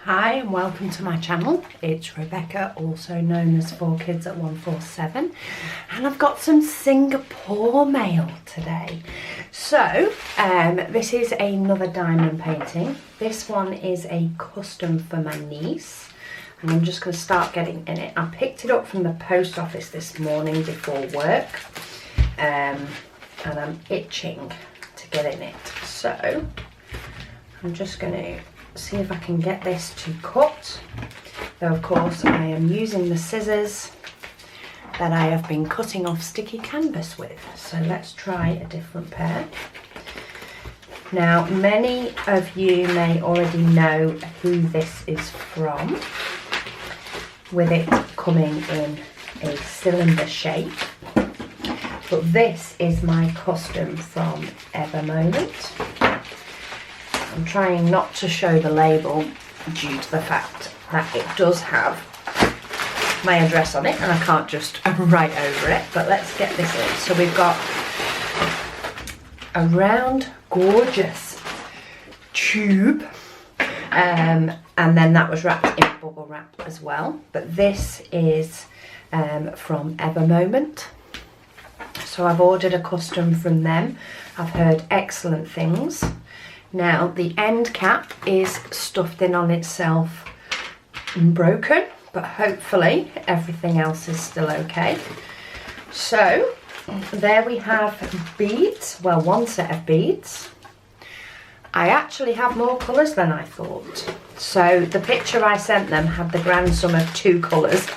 Hi and welcome to my channel. It's Rebecca, also known as 4Kids at 147, and I've got some Singapore mail today. So this is another diamond painting. This one is a custom for my niece, and I'm just going to start getting in it. I picked it up from the post office this morning before work, and I'm itching to get in it. So I'm just going to see if I can get this to cut, though of course I am using the scissors that I have been cutting off sticky canvas with. So let's try a different pair. Now many of you may already know who this is from, with it coming in a cylinder shape, but this is my custom from Ever Moment. I'm trying not to show the label due to the fact that it does have my address on it and I can't just write over it, but let's get this in. So we've got a round, gorgeous tube, and then that was wrapped in bubble wrap as well. But this is from Ever Moment. So I've ordered a custom from them. I've heard excellent things. Now the end cap is stuffed in on itself and broken, but hopefully everything else is still okay. So there we have beads, well, one set of beads. I actually have more colours than I thought. So the picture I sent them had the grand sum of 2 colours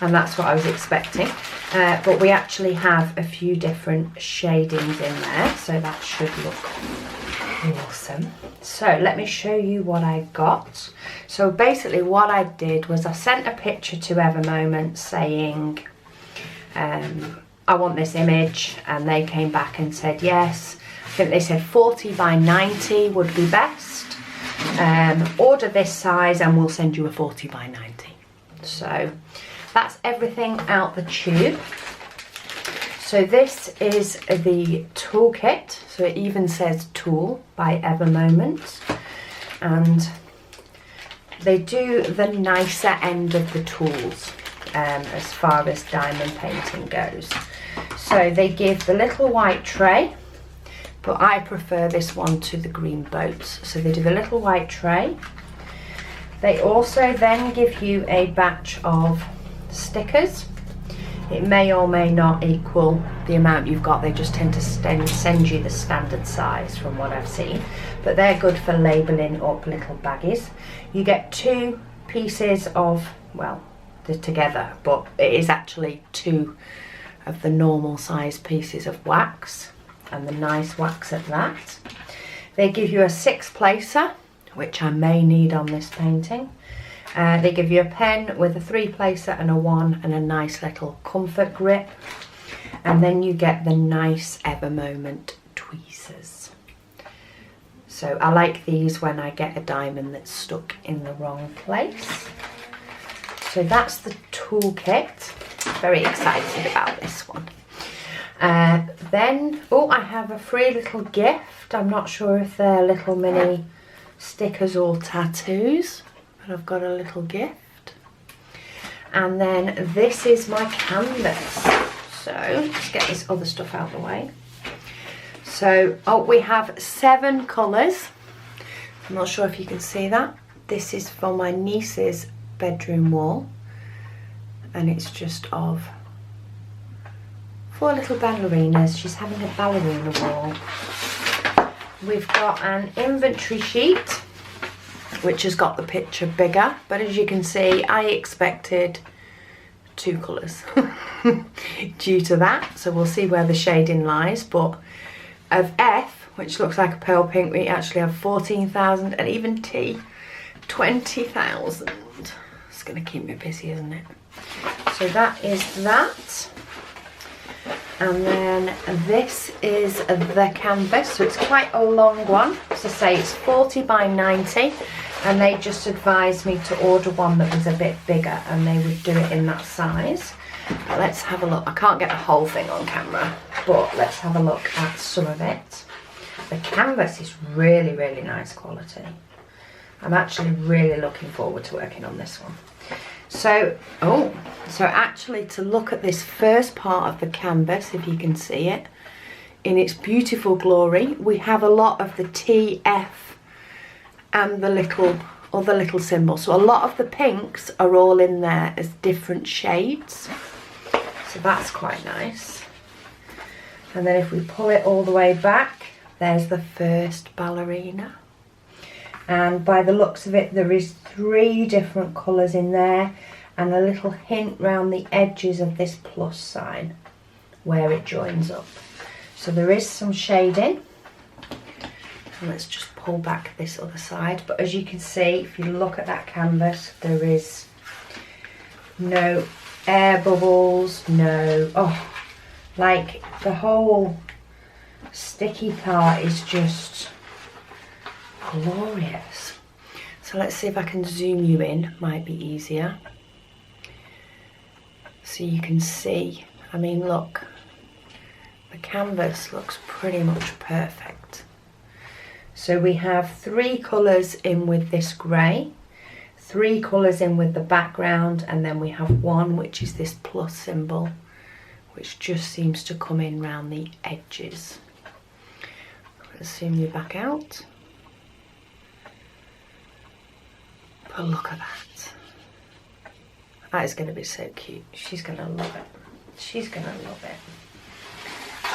and that's what I was expecting. But we actually have a few different shadings in there, so that should look awesome. So let me show you what I got. So basically what I did was I sent a picture to Ever Moment saying I want this image, and they came back and said yes. I think they said 40 by 90 would be best. Order this size and we'll send you a 40 by 90. So that's everything out the tube. So this is the toolkit, so it even says tool by Ever Moment, and they do the nicer end of the tools as far as diamond painting goes. So they give the little white tray, but I prefer this one to the green boats. So they do the little white tray. They also then give you a batch of stickers. It may or may not equal the amount you've got. They just tend to send you the standard size from what I've seen. But they're good for labelling up little baggies. You get 2 pieces of, well, they're together, but it is actually 2 of the normal size pieces of wax, and the nice wax at that. They give you a 6 placer, which I may need on this painting. They give you a pen with a 3 placer and a 1 and a nice little comfort grip. And then you get the nice Ever Moment tweezers. So I like these when I get a diamond that's stuck in the wrong place. So that's the toolkit. Very excited about this one. Then, oh, I have a free little gift. I'm not sure if they're little mini stickers or tattoos. I've got a little gift, and then this is my canvas. So let's get this other stuff out of the way. So we have 7 colours. I'm not sure if you can see that. This is for my niece's bedroom wall, and it's just of 4 little ballerinas. She's having a ballerina wall. We've got an inventory sheet which has got the picture bigger, but as you can see I expected 2 colours due to that, so we'll see where the shading lies. But of F, which looks like a pale pink, we actually have 14,000, and even T, 20,000. It's going to keep me busy, isn't it? So that is that. And then this is the canvas, so it's quite a long one. As I say, it's 40 by 90, and they just advised me to order one that was a bit bigger, and they would do it in that size. But let's have a look. I can't get the whole thing on camera, but let's have a look at some of it. The canvas is really, really nice quality. I'm actually really looking forward to working on this one. So actually, to look at this first part of the canvas, if you can see it in its beautiful glory, we have a lot of the TF and the other little symbols. So a lot of the pinks are all in there as different shades. So that's quite nice. And then if we pull it all the way back, there's the first ballerina. And by the looks of it, there is 3 different colours in there and a little hint round the edges of this plus sign where it joins up. So there is some shading. And let's just pull back this other side. But as you can see, if you look at that canvas, there is no air bubbles, like the whole sticky part is just glorious. So let's see if I can zoom you in, might be easier. So you can see, I mean, look, the canvas looks pretty much perfect. So we have 3 colours in with this grey, 3 colours in with the background, and then we have 1 which is this plus symbol, which just seems to come in round the edges. Let's zoom you back out. But look at that. That is going to be so cute. She's going to love it. She's going to love it.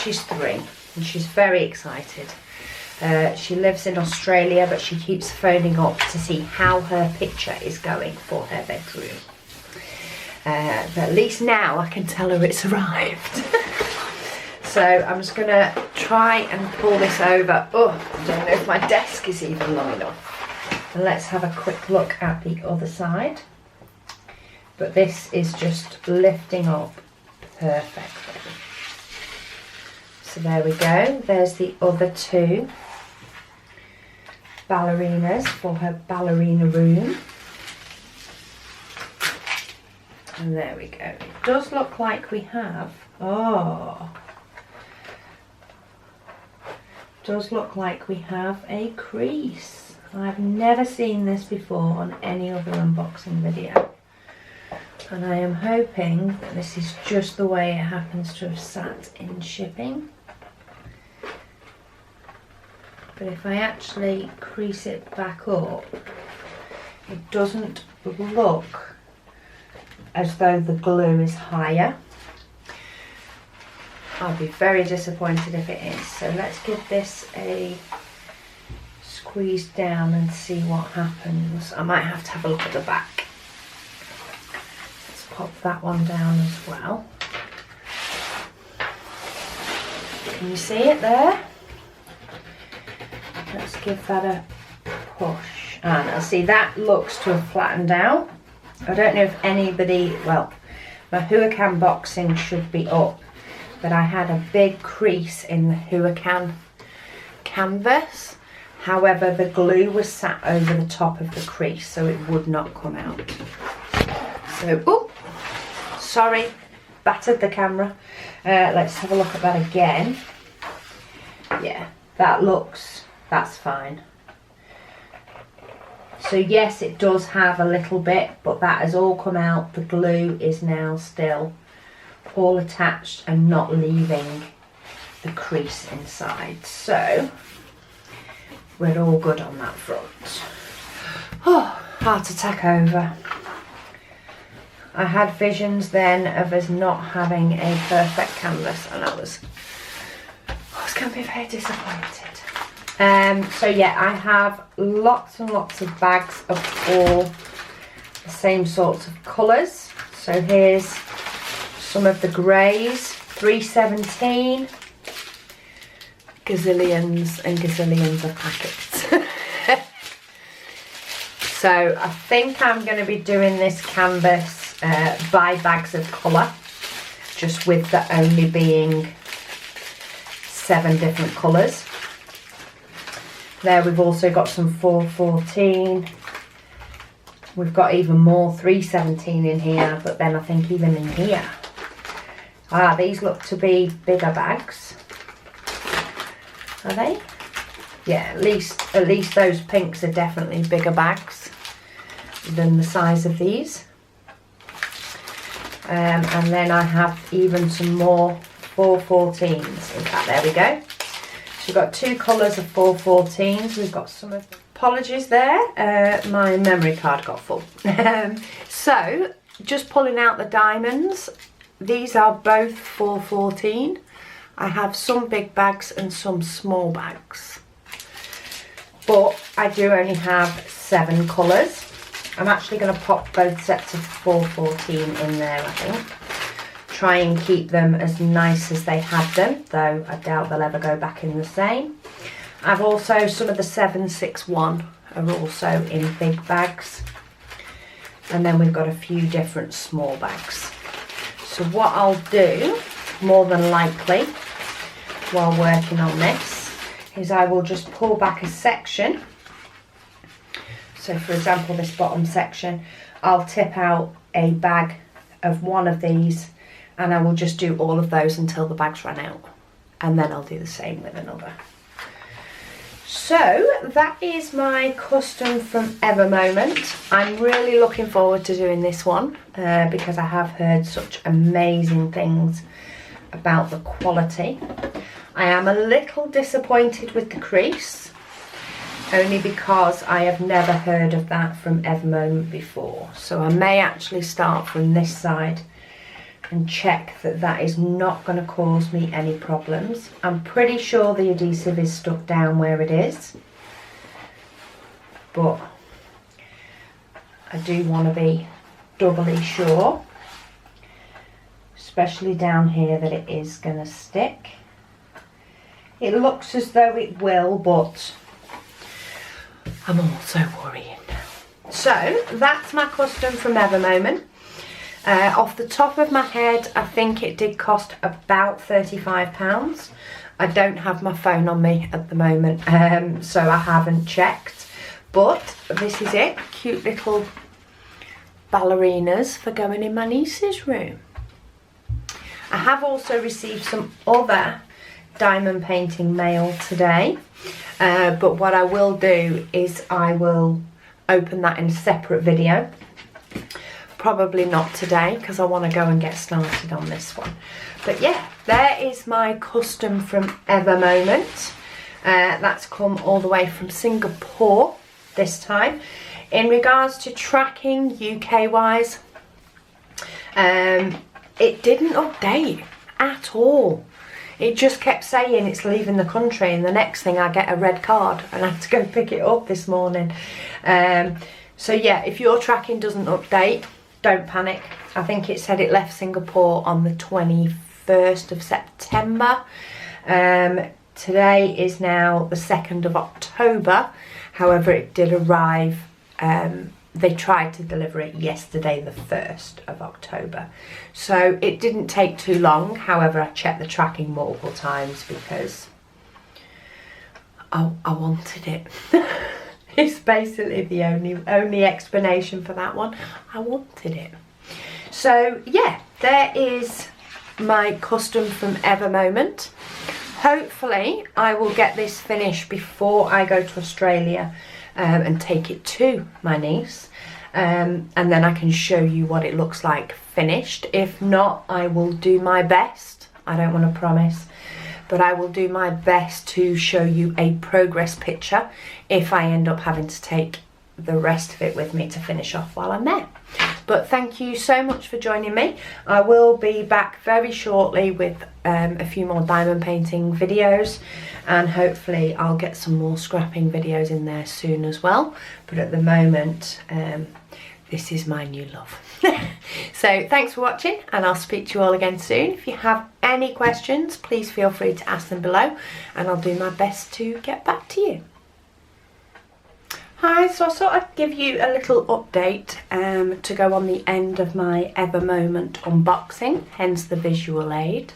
She's 3 and she's very excited. She lives in Australia, but she keeps phoning up to see how her picture is going for her bedroom. But at least now I can tell her it's arrived. So I'm just going to try and pull this over. Oh, I don't know if my desk is even long enough. And let's have a quick look at the other side. But this is just lifting up perfectly. So there we go. There's the other 2 ballerinas for her ballerina room. And there we go. It does look like we have, does look like we have a crease. I've never seen this before on any other unboxing video. And I am hoping that this is just the way it happens to have sat in shipping. But if I actually crease it back up, it doesn't look as though the glue is higher. I'll be very disappointed if it is. So let's give this a squeeze down and see what happens. I might have to have a look at the back. Let's pop that one down as well. Can you see it there? Let's give that a push. And I see that looks to have flattened out. I don't know if anybody, well, my Huracan boxing should be up, but I had a big crease in the Huracan canvas. However, the glue was sat over the top of the crease, so it would not come out. So, oh, sorry, battered the camera. Let's have a look at that again. Yeah, that's fine. So yes, it does have a little bit, but that has all come out. The glue is now still all attached and not leaving the crease inside. So we're all good on that front. Oh, heart attack over. I had visions then of us not having a perfect canvas, and I was going to be very disappointed. So yeah, I have lots and lots of bags of all the same sorts of colours. So here's some of the greys, 317, gazillions and gazillions of packets. So I think I'm going to be doing this canvas by bags of colour, just with there only being 7 different colours. There we've also got some 414. We've got even more 317 in here, but then I think even in here. These look to be bigger bags. Are they? yeah, at least those pinks are definitely bigger bags than the size of these. And then I have even some more 414s. In fact, there we go. So we've got 2 colours of 414s. We've got some of the apologies there. My memory card got full. So just pulling out the diamonds. These are both 414. I have some big bags and some small bags, but I do only have 7 colours. I'm actually going to pop both sets of 414 in there, I think. Try and keep them as nice as they had them, though I doubt they'll ever go back in the same. I've also, some of the 761 are also in big bags. And then we've got a few different small bags. So what I'll do, more than likely, while working on this, is I will just pull back a section. So for example, this bottom section, I'll tip out a bag of one of these, and I will just do all of those until the bags run out. And then I'll do the same with another. So that is my custom from Evermoment. I'm really looking forward to doing this one because I have heard such amazing things about the quality. I am a little disappointed with the crease, only because I have never heard of that from Evermoment before. So I may actually start from this side and check that that is not going to cause me any problems. I'm pretty sure the adhesive is stuck down where it is, but I do want to be doubly sure, especially down here, that it is going to stick. It looks as though it will, but I'm also worrying. So that's my custom from Evermoment. Off the top of my head, I think it did cost about £35. I don't have my phone on me at the moment, so I haven't checked. But this is it. Cute little ballerinas for going in my niece's room. I have also received some other diamond painting mail today. But what I will do is I will open that in a separate video. Probably not today because I want to go and get started on this one. But yeah, there is my custom from Evermoment. That's come all the way from Singapore this time. In regards to tracking UK wise, it didn't update at all. It just kept saying it's leaving the country, and the next thing I get a red card and I have to go pick it up this morning. So yeah, if your tracking doesn't update, don't panic. I think it said it left Singapore on the 21st of September. Today is now the 2nd of October. However, it did arrive. They tried to deliver it yesterday, the 1st of October. So it didn't take too long. However, I checked the tracking multiple times because I wanted it. It's basically the only explanation for that one. I wanted it. So yeah, there is my custom from Evermoment. Hopefully I will get this finished before I go to Australia and take it to my niece, and then I can show you what it looks like finished. If not, I will do my best. I don't want to promise, but I will do my best to show you a progress picture if I end up having to take the rest of it with me to finish off while I'm there. But thank you so much for joining me. I will be back very shortly with a few more diamond painting videos, and hopefully I'll get some more scrapping videos in there soon as well. But at the moment, this is my new love. So thanks for watching, and I'll speak to you all again soon. If you have any questions, please feel free to ask them below, and I'll do my best to get back to you. Hi, so I thought I'd give you a little update to go on the end of my Evermoment unboxing, hence the visual aid.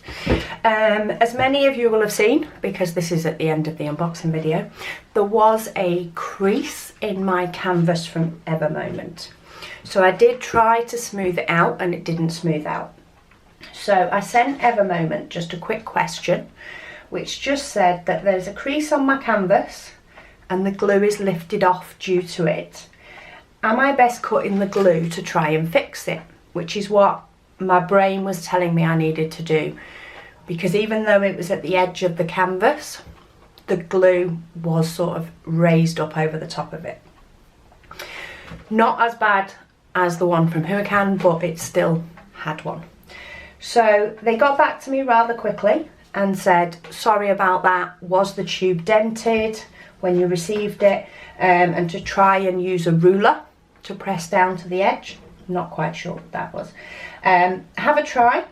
As many of you will have seen, because this is at the end of the unboxing video, there was a crease in my canvas from Evermoment. So I did try to smooth it out and it didn't smooth out. So I sent Evermoment just a quick question which just said that there's a crease on my canvas and the glue is lifted off due to it. Am I best cutting the glue to try and fix it? Which is what my brain was telling me I needed to do, because even though it was at the edge of the canvas, the glue was sort of raised up over the top of it. Not as bad as the one from Hurricane, but it still had one. So they got back to me rather quickly and said, sorry about that, was the tube dented when you received it? And to try and use a ruler to press down to the edge. Not quite sure what that was. Have a try.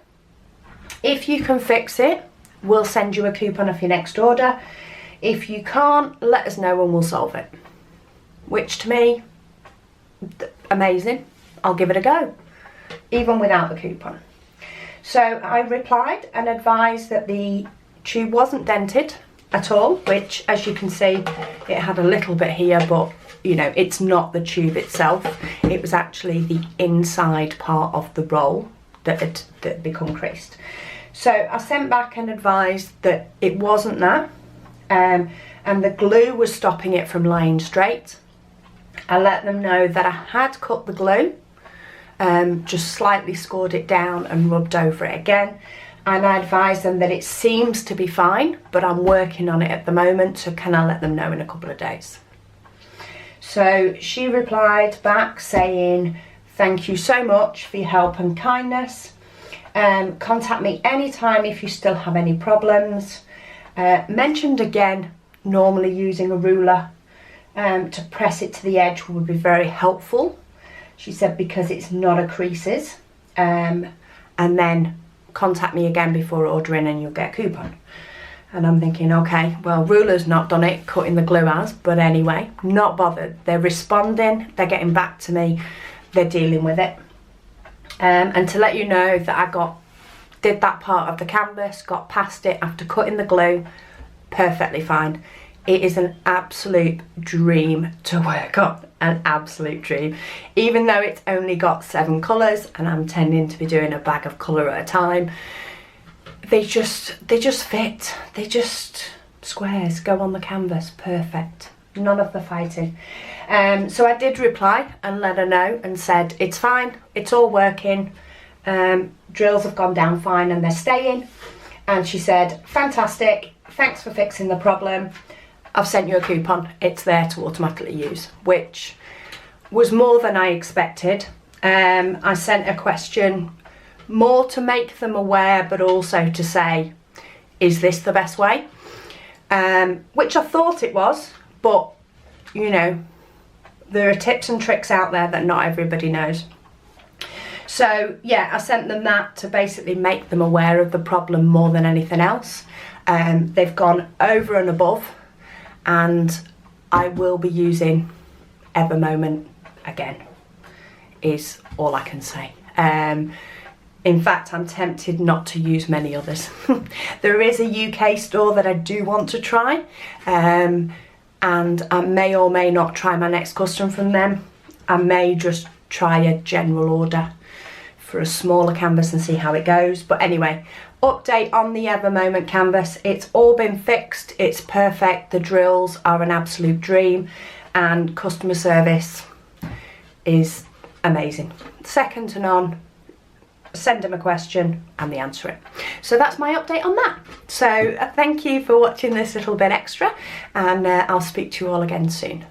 If you can fix it, we'll send you a coupon off your next order. If you can't, let us know and we'll solve it. Which to me, amazing. I'll give it a go, even without the coupon. So I replied and advised that the tube wasn't dented at all, which, as you can see, it had a little bit here, but you know, it's not the tube itself. It was actually the inside part of the roll that had become creased. So I sent back and advised that it wasn't that, and the glue was stopping it from lying straight. I let them know that I had cut the glue, just slightly scored it down and rubbed over it again. And I advised them that it seems to be fine, but I'm working on it at the moment, so can I let them know in a couple of days? So she replied back saying, thank you so much for your help and kindness. Contact me anytime if you still have any problems. Mentioned again, normally using a ruler to press it to the edge would be very helpful. She said because it's not a creases. And then contact me again before ordering and you'll get a coupon. And I'm thinking, okay, well, ruler's not done it, cutting the glue has, but anyway, not bothered. They're responding, they're getting back to me, they're dealing with it. And to let you know that I did that part of the canvas, got past it after cutting the glue, perfectly fine. It is an absolute dream to work on, an absolute dream. Even though it's only got 7 colours and I'm tending to be doing a bag of colour at a time, they just fit. They just squares go on the canvas, perfect. None of the fighting. So I did reply and let her know and said it's fine, it's all working. Drills have gone down fine and they're staying. And she said, fantastic, thanks for fixing the problem. I've sent you a coupon, it's there to automatically use, which was more than I expected. I sent a question more to make them aware, but also to say, is this the best way? Which I thought it was, but you know, there are tips and tricks out there that not everybody knows. So yeah, I sent them that to basically make them aware of the problem more than anything else. They've gone over and above, and I will be using Ever Moment again, is all I can say. In fact, I'm tempted not to use many others. There is a UK store that I do want to try, and I may or may not try my next custom from them. I may just try a general order for a smaller canvas and see how it goes. But anyway, update on the Ever Moment canvas. It's all been fixed, it's perfect. The drills are an absolute dream, and customer service is amazing. Second to none. Send them a question and they answer it. So that's my update on that. So thank you for watching this little bit extra, and I'll speak to you all again soon.